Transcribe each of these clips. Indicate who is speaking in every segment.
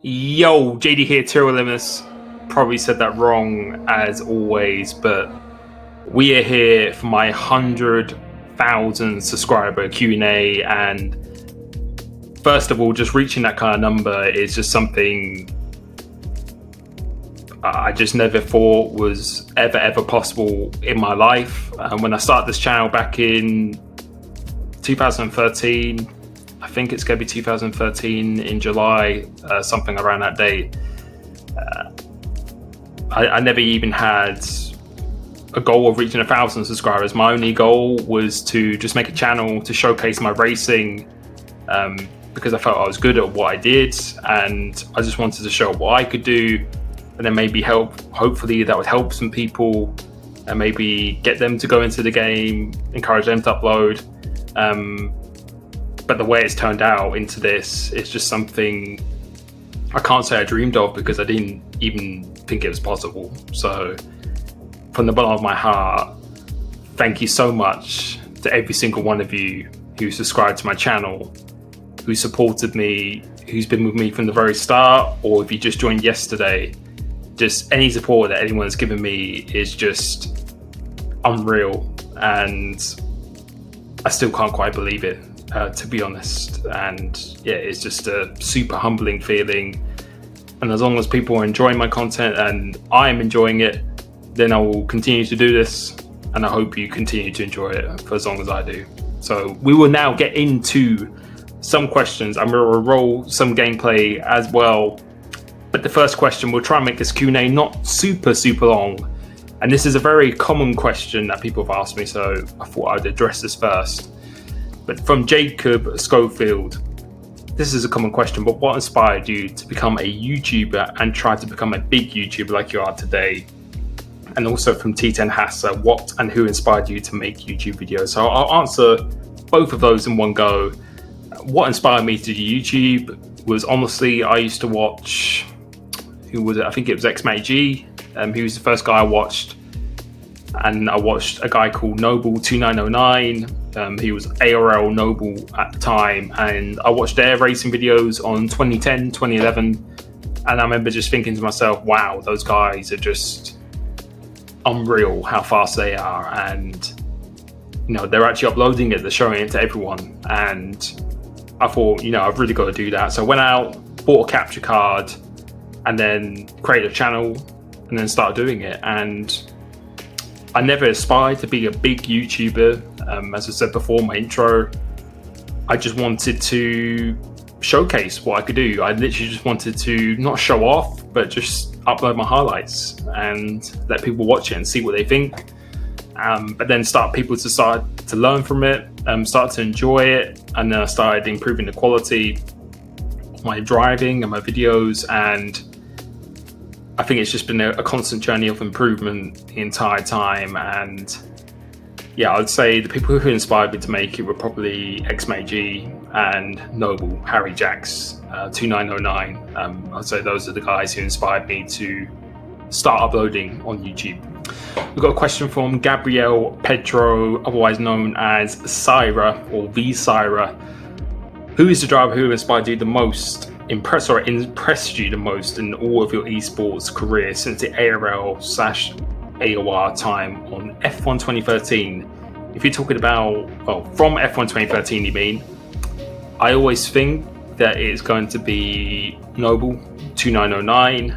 Speaker 1: Yo, JD here, Limitless. Probably said that wrong as always, but we are here for my 100,000 subscriber Q&A, and first of all, just reaching that kind of number is just something I just never thought was ever possible in my life. When I started this channel back in 2013, I think it's going to be 2013 in July, something around that date. I never even had a goal of reaching 1,000 subscribers. My only goal was to just make a channel to showcase my racing, because I felt I was good at what I did, and I just wanted to show what I could do, and then maybe hopefully that would help some people, and maybe get them to go into the game, encourage them to upload. But the way it's turned out into this, it's just something I can't say I dreamed of, because I didn't even think it was possible. So from the bottom of my heart, thank you so much to every single one of you who subscribed to my channel, who supported me, who's been with me from the very start, or if you just joined yesterday. Just any support that anyone's given me is just unreal, and I still can't quite believe it, to be honest. And yeah, it's just a super humbling feeling. And as long as people are enjoying my content and I am enjoying it, then I will continue to do this, and I hope you continue to enjoy it for as long as I do. So we will now get into some questions. I'm going to roll some gameplay as well. But the first question, we'll try and make this Q&A not super long. And this is a very common question that people have asked me, so I thought I'd address this first. But from Jacob Schofield, this is a common question, but what inspired you to become a YouTuber and try to become a big YouTuber like you are today? And also from T10 Hassa, what and who inspired you to make YouTube videos? So I'll answer both of those in one go. What inspired me to do YouTube was, honestly, I used to watch, who was it? I think it was XMAG. He was the first guy I watched. And I watched a guy called Noble2909. He was ARL Noble at the time. And I watched their racing videos on 2010, 2011. And I remember just thinking to myself, wow, those guys are just unreal how fast they are. And, you know, they're actually uploading it, they're showing it to everyone. And I thought, you know, I've really got to do that. So I went out, bought a capture card, and then created a channel, and then started doing it. And I never aspired to be a big YouTuber. As I said before, my intro, I just wanted to showcase what I could do. I literally just wanted to not show off, but just upload my highlights and let people watch it and see what they think. But then people to start to learn from it, start to enjoy it, and then I started improving the quality of my driving and my videos. And I think it's just been a constant journey of improvement the entire time. And yeah, I would say the people who inspired me to make it were probably XMAG and Noble, Harry Jacks, 2909. I'd say those are the guys who inspired me to start uploading on YouTube. We've got a question from Gabrielle Pedro, otherwise known as Syra or V Syra. Who is the driver who inspired you the most, impressed you the most in all of your esports career since the ARL/AOR time on F1 2013? If you're talking about, well, from F1 2013 you mean, I always think that it's going to be Noble 2909.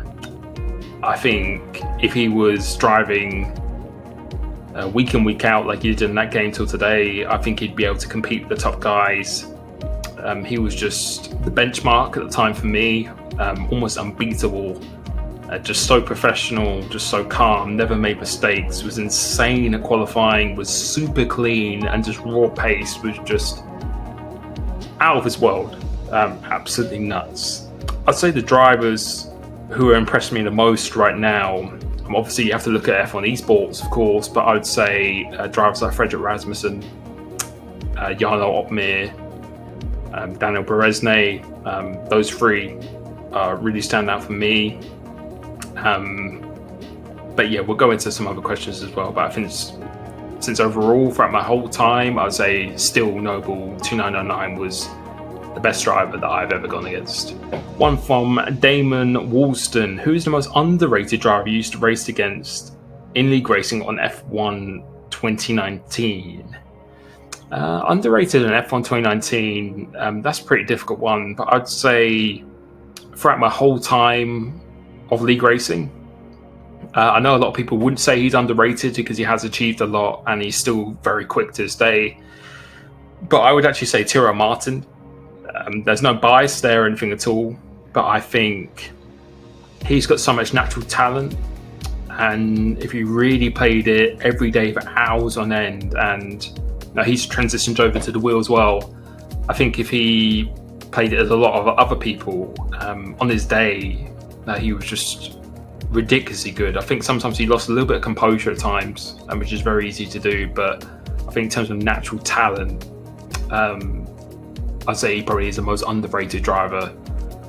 Speaker 1: I think if he was driving week in, week out like he did in that game till today, I think he'd be able to compete with the top guys. He was just the benchmark at the time for me, almost unbeatable, just so professional, just so calm, never made mistakes, was insane at qualifying, was super clean, and just raw pace was just out of his world, absolutely nuts. I'd say the drivers who are impressing me the most right now, obviously you have to look at F1 esports, of course, but I would say drivers like Frederick Rasmussen, Jarno Opmeer, Daniel Beresnay, those three really stand out for me. But yeah, we'll go into some other questions as well. But I think since overall, throughout my whole time, I would say still Noble 2909 was the best driver that I've ever gone against. One from Damon Woolston. Who's the most underrated driver you used to race against in league racing on F1 2019? Underrated in F1 2019, that's a pretty difficult one, but I'd say throughout my whole time of league racing, I know a lot of people wouldn't say he's underrated because he has achieved a lot and he's still very quick to this day. But I would actually say Tyrrell Martin. There's no bias there or anything at all, but I think he's got so much natural talent. And if you really played it every day for hours on end, and he's transitioned over to the wheel as well, I think if he played it as a lot of other people on his day, he was just ridiculously good. I think sometimes he lost a little bit of composure at times, which is very easy to do, but I think in terms of natural talent, I'd say he probably is the most underrated driver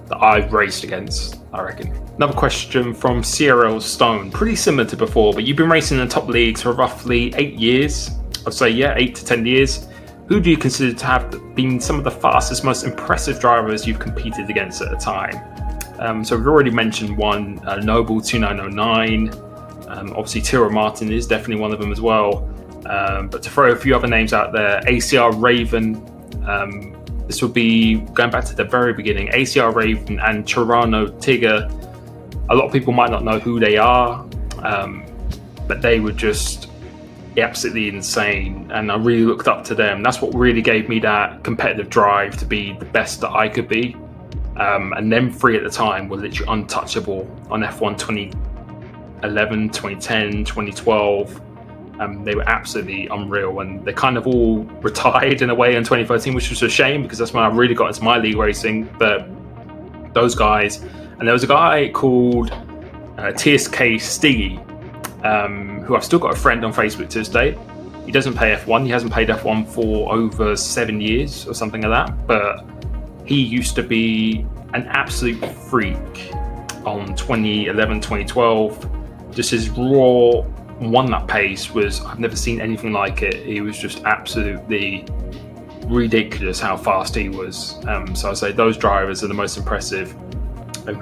Speaker 1: that I've raced against, I reckon. Another question from CRL Stone, pretty similar to before, but you've been racing in the top leagues for roughly 8 years. I'd say 8 to 10 years. Who do you consider to have been some of the fastest, most impressive drivers you've competed against at a time? So we've already mentioned one, Noble 2909. Obviously Tyrrell Martin is definitely one of them as well. But to throw a few other names out there, ACR Raven, this would be going back to the very beginning, ACR Raven and Toronto Tigger. A lot of people might not know who they are, but they were just absolutely insane, and I really looked up to them. That's what really gave me that competitive drive to be the best that I could be. And them three at the time were literally untouchable on F1 2011, 2010, 2012. They were absolutely unreal, and they kind of all retired in a way in 2013, which was a shame because that's when I really got into my league racing. But those guys, and there was a guy called TSK Stiggy, who I've still got a friend on Facebook to this day. He doesn't play F1. He hasn't played F1 for over 7 years or something like that. But he used to be an absolute freak on 2011, 2012. Just his raw one-lap pace was, I've never seen anything like it. He was just absolutely ridiculous how fast he was. So I'd say those drivers are the most impressive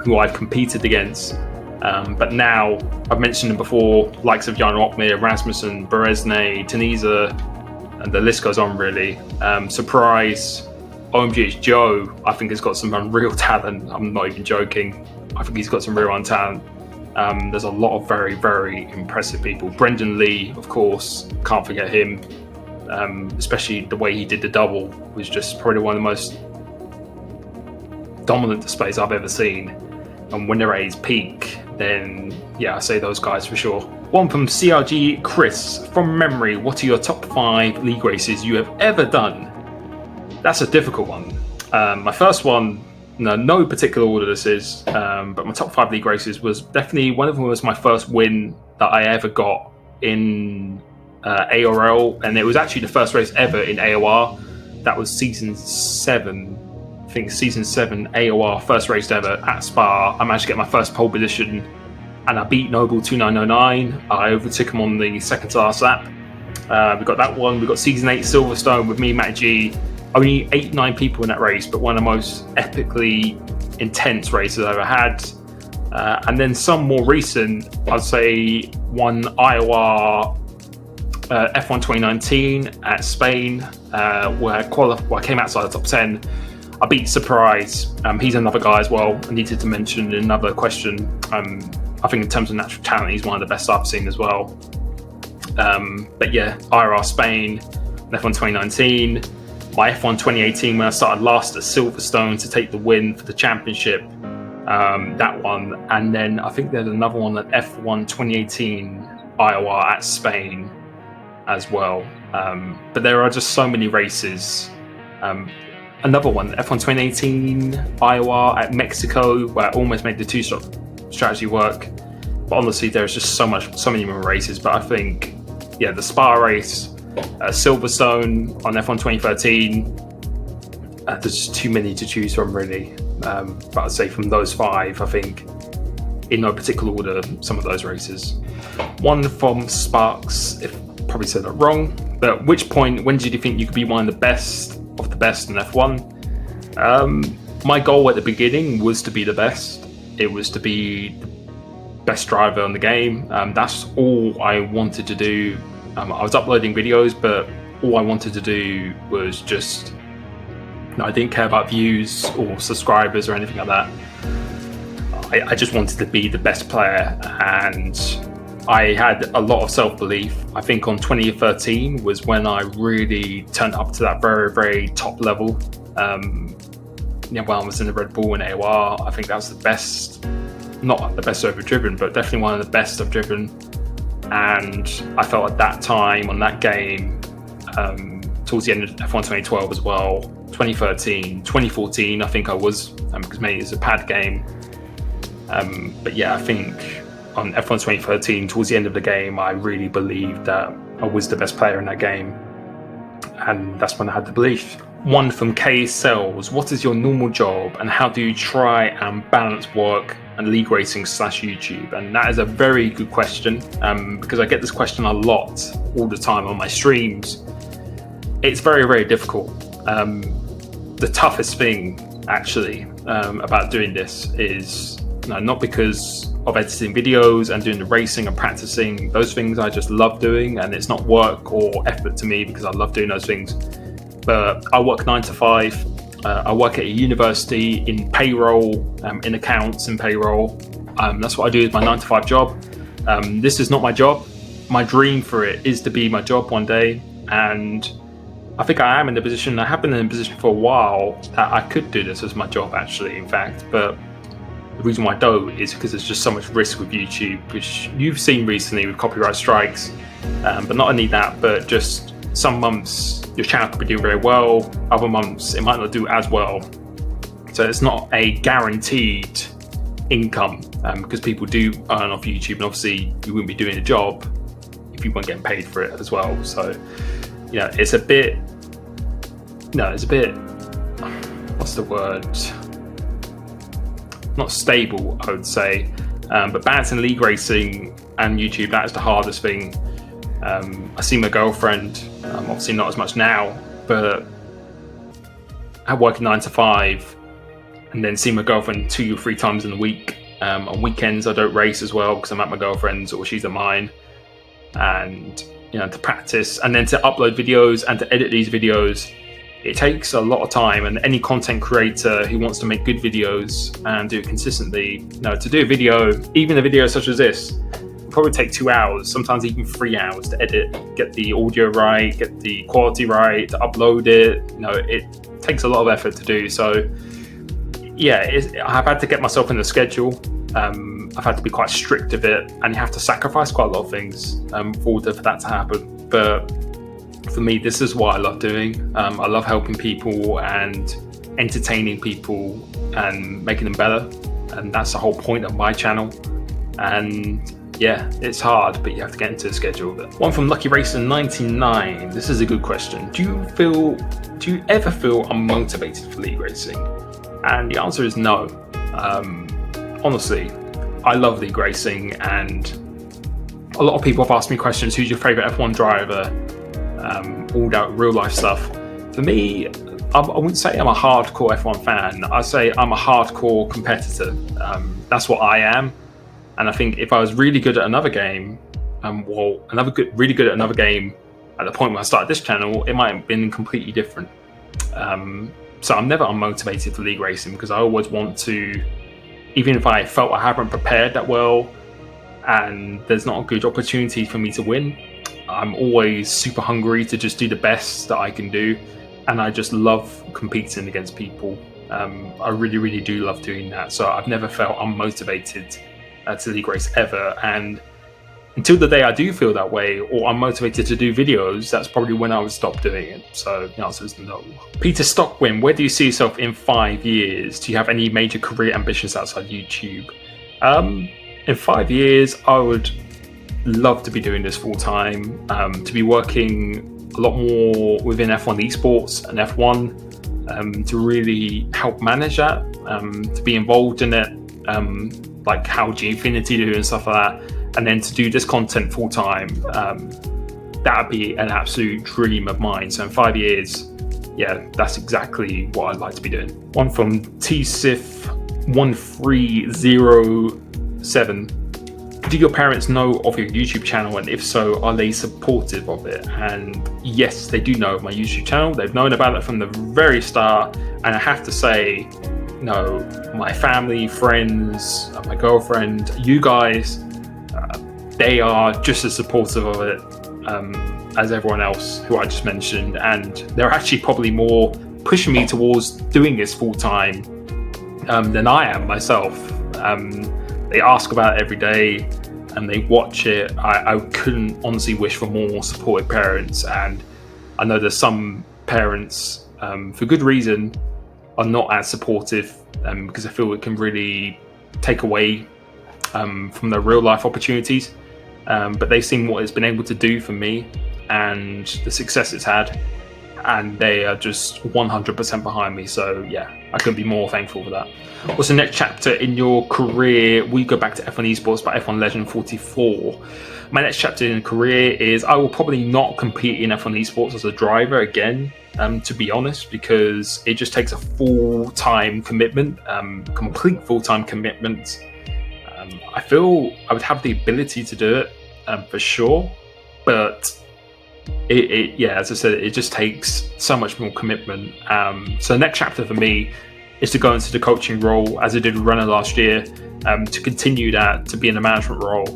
Speaker 1: who I've competed against. But now, I've mentioned them before, likes of Jan Okmir, Rasmussen, Beresne, Tunisia, and the list goes on really. Surprise, OMGH Joe, I think has got some unreal talent. I'm not even joking. I think he's got some real talent. There's a lot of very, very impressive people. Brendan Lee, of course, can't forget him. Especially the way he did the double was just probably one of the most dominant displays I've ever seen. And when they're at his peak, then I say those guys for sure. One from CRG Chris, from memory, what are your top 5 league races you have ever done? That's a difficult one. My first one, no particular order this is, but my top 5 league races was definitely, one of them was my first win that I ever got in ARL, and it was actually the first race ever in AOR. That was season 7. I think season 7 AOR, first race ever at Spa. I managed to get my first pole position and I beat Noble 2909. I overtook him on the second to last lap. We got that one. We got season 8 Silverstone with me, Matt G. Only 8-9 people in that race, but one of the most epically intense races I've ever had. And then some more recent, I'd say one Iowa F1 2019 at Spain, where I came outside the top 10. I beat Surprise. He's another guy as well. I needed to mention in another question. I think in terms of natural talent, he's one of the best I've seen as well. But IRR Spain, F1 2019. My F1 2018 when I started last at Silverstone to take the win for the championship. That one. And then I think there's another one at F1 2018 Iowa at Spain as well. But there are just so many races. Another one, F1 2018 Iowa at Mexico, where I almost made the 2-stop strategy work. But honestly, there's just so many more races. But I think, the Spa race, Silverstone on F1 2013, there's just too many to choose from really. But I'd say from those 5, I think, in no particular order, some of those races. One from Sparks, if probably said that wrong, but at which point, when did you think you could be one of the best in F1? My goal at the beginning was to be the best. It was to be the best driver in the game. That's all I wanted to do. I was uploading videos, but all I wanted to do was just, I didn't care about views or subscribers or anything like that. I just wanted to be the best player, and I had a lot of self-belief. I think on 2013 was when I really turned up to that very, very top level. When I was in the Red Bull and AOR, I think that was the best, not the best I've ever driven, but definitely one of the best I've driven. And I felt at that time on that game, towards the end of F1 2012 as well, 2013, 2014, I think I was, because maybe it's a pad game. But yeah, I think on F1 2013, towards the end of the game, I really believed that I was the best player in that game. And that's when I had the belief. One from K Cells: what is your normal job and how do you try and balance work and league racing / YouTube? And that is a very good question, because I get this question a lot all the time on my streams. It's very, very difficult. The toughest thing actually about doing this is not because of editing videos and doing the racing and practicing. Those things I just love doing, and it's not work or effort to me because I love doing those things. But I work 9 to 5. I work at a university in payroll, in accounts and payroll. That's what I do, is my 9 to 5 job. This is not my job. My dream for it is to be my job one day. And I think I am in the position, I have been in a position for a while that I could do this as my job actually, in fact. But the reason why I don't is because there's just so much risk with YouTube, which you've seen recently with copyright strikes. But not only that, but just some months your channel could be doing very well, other months it might not do as well. So it's not a guaranteed income, because people do earn off YouTube, and obviously you wouldn't be doing a job if you weren't getting paid for it as well. So it's a bit, what's the word? Not stable, I would say. But balancing league racing and YouTube, that is the hardest thing. I see my girlfriend, obviously not as much now, but I work 9 to 5 and then see my girlfriend 2 or 3 times in the week. On weekends I don't race as well because I'm at my girlfriend's or she's at mine. And to practice and then to upload videos and to edit these videos, it takes a lot of time. And any content creator who wants to make good videos and do it consistently, to do a video, even a video such as this, probably take 2 hours, sometimes even 3 hours to edit, get the audio right, get the quality right, to upload it. It takes a lot of effort to do. So yeah, I've had to get myself in the schedule. I've had to be quite strict with it, and you have to sacrifice quite a lot of things for that to happen. But for me, this is what I love doing. I love helping people and entertaining people and making them better, and that's the whole point of my channel. And yeah, it's hard, but you have to get into the schedule of it. One from Lucky Racer 99. This is a good question. Do you ever feel unmotivated for league racing? And the answer is no. Honestly, I love league racing, and a lot of people have asked me questions. Who's your favorite F1 driver? All that real life stuff. For me, I wouldn't say I'm a hardcore F1 fan. I say I'm a hardcore competitor. That's what I am. And I think if I was really good at another game, really good at another game at the point when I started this channel, it might have been completely different. So I'm never unmotivated for league racing because I always want to, even if I felt I haven't prepared that well and there's not a good opportunity for me to win, I'm always super hungry to just do the best that I can do. And I just love competing against people. I really, really do love doing that. So I've never felt unmotivated to league race ever. And until the day I do feel that way, or I'm motivated to do videos, that's probably when I would stop doing it. So the answer is no. Peter Stockwin, where do you see yourself in 5 years? Do you have any major career ambitions outside YouTube? In 5 years, I would love to be doing this full time, to be working a lot more within F1 esports and F1, to really help manage that, to be involved in it, like how G-Infinity do and stuff like that. And then to do this content full time, that would be an absolute dream of mine. So in 5 years, yeah, that's exactly what I'd like to be doing. One from tsif1307. Do your parents know of your YouTube channel, and if so, are they supportive of it? And yes, they do know of my YouTube channel. They've known about it from the very start, and I have to say, you know, my family, friends, my girlfriend, you guys, they are just as supportive of it as everyone else who I just mentioned, and they're actually probably more pushing me towards doing this full time than I am myself. They ask about it every day and they watch it. I couldn't honestly wish for more supportive parents, and I know there's some parents, for good reason, are not as supportive because I feel it can really take away from their real life opportunities. But they've seen what it's been able to do for me and the success it's had, and they are just 100% behind me. So yeah, I couldn't be more thankful for that. What's the next chapter in your career? We go back to F1 Esports by F1 Legend 44. My next chapter in career is I will probably not compete in F1 Esports as a driver again, to be honest, because it just takes a full-time commitment, complete full-time commitment. I feel I would have the ability to do it for sure, but yeah, as I said, it just takes so much more commitment. So the next chapter for me is to go into the coaching role, as I did with Runner last year, to continue that, to be in a management role,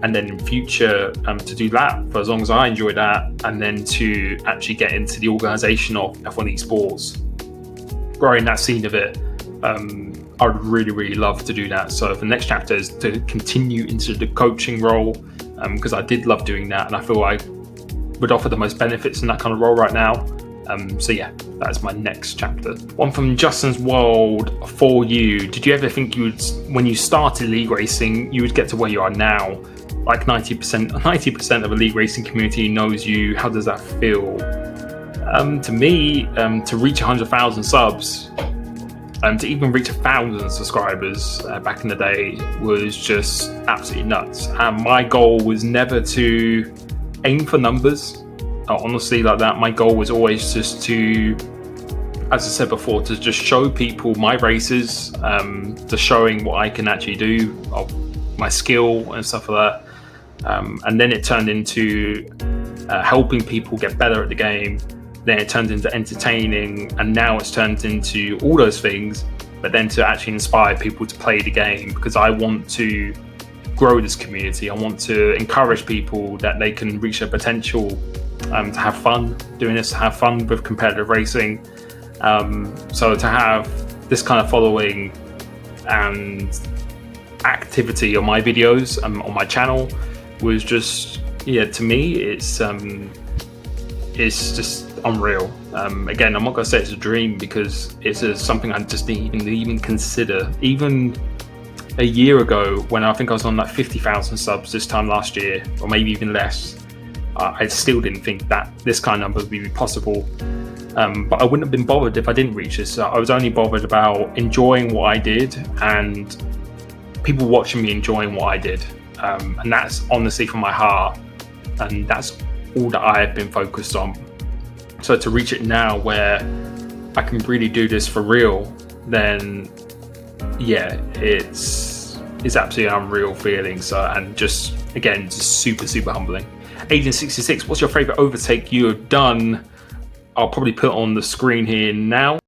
Speaker 1: and then in future to do that for as long as I enjoy that, and then to actually get into the organisation of F1 Esports, growing that scene of it. I would really, really love to do that. So the next chapter is to continue into the coaching role, because I did love doing that, and I feel I would offer the most benefits in that kind of role right now. So yeah, that's my next chapter. One from Justin's World for you. Did you ever think you would, when you started league racing, you would get to where you are now? Like 90% of the league racing community knows you. How does that feel? To me, to reach 100,000 subs, to even reach 1,000 subscribers back in the day was just absolutely nuts. And my goal was never to aim for numbers. Honestly, like that, my goal was always just to, as I said before, to just show people my races, to showing what I can actually do, of my skill and stuff like that. And then it turned into helping people get better at the game. Then it turned into entertaining, and now it's turned into all those things, but then to actually inspire people to play the game, because I want to grow this community. I want to encourage people that they can reach their potential, to have fun doing this, to have fun with competitive racing. So to have this kind of following and activity on my videos, on my channel, was just, yeah, to me, it's just unreal. Again, I'm not going to say it's a dream, because it's something I just didn't even consider. Even a year ago, when I think I was on like 50,000 subs this time last year, or maybe even less, I still didn't think that this kind of number would be possible. But I wouldn't have been bothered if I didn't reach this. I was only bothered about enjoying what I did and people watching me enjoying what I did. And that's honestly from my heart. And that's all that I have been focused on. So to reach it now where I can really do this for real, then yeah, it's absolutely an unreal feeling. So, and just, again, just super, super humbling. Agent66, what's your favorite overtake you have done? I'll probably put it on the screen here now.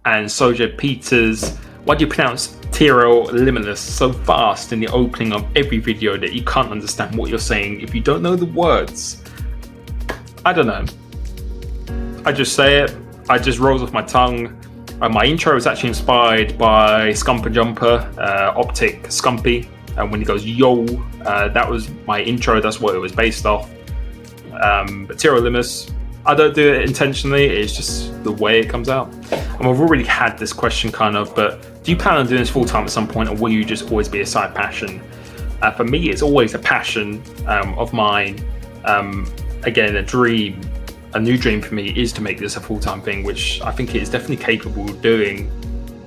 Speaker 1: And Soja Peters, why do you pronounce TRL Limitless so fast in the opening of every video that you can't understand what you're saying if you don't know the words. I don't know. I just say it. I just rolls off my tongue. My intro was actually inspired by Scumper Jumper, Optic Scumpy, and when he goes yo, that was my intro. That's what it was based off. But TRL Limitless, I don't do it intentionally. It's just the way it comes out. And I've already had this question kind of, but do you plan on doing this full time at some point, or will you just always be a side passion? For me, it's always a passion of mine. Again, a new dream for me is to make this a full-time thing, which I think it is definitely capable of doing.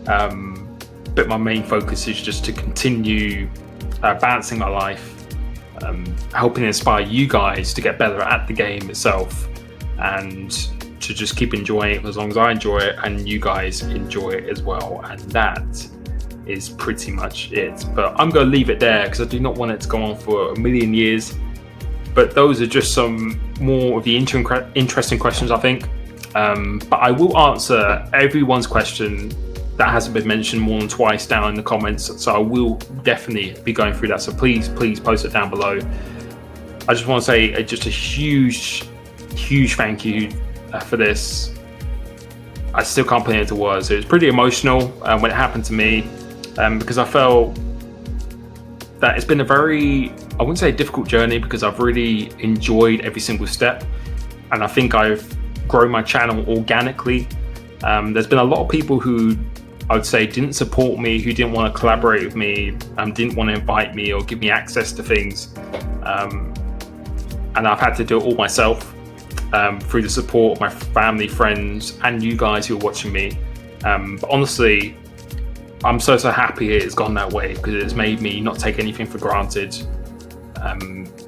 Speaker 1: But my main focus is just to continue balancing my life, helping inspire you guys to get better at the game itself, and to just keep enjoying it as long as I enjoy it and you guys enjoy it as well. And that is pretty much it. But I'm going to leave it there because I do not want it to go on for a million years. But those are just some more of the interesting questions, I think. But I will answer everyone's question that hasn't been mentioned more than twice down in the comments. So I will definitely be going through that. So please post it down below. I just want to say just a huge thank you for this. I still can't put it into words. It was pretty emotional when it happened to me because I felt that it's been a very, I wouldn't say a difficult journey, because I've really enjoyed every single step, and I think I've grown my channel organically. There's been a lot of people who I would say didn't support me, who didn't want to collaborate with me, didn't want to invite me or give me access to things, and I've had to do it all myself through the support of my family, friends, and you guys who are watching me. But honestly, I'm so happy it's gone that way, because it's made me not take anything for granted.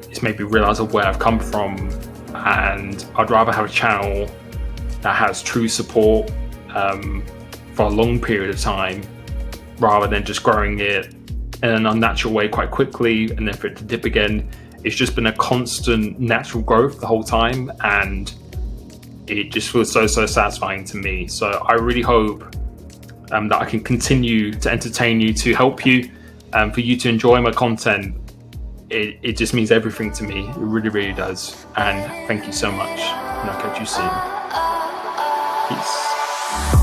Speaker 1: It's made me realize of where I've come from, and I'd rather have a channel that has true support for a long period of time, rather than just growing it in an unnatural way quite quickly and then for it to dip again. It's just been a constant natural growth the whole time, and it just feels so satisfying to me. So I really hope that I can continue to entertain you, to help you, for you to enjoy my content. It just means everything to me. It really does. And thank you so much. And I'll catch you soon. Peace.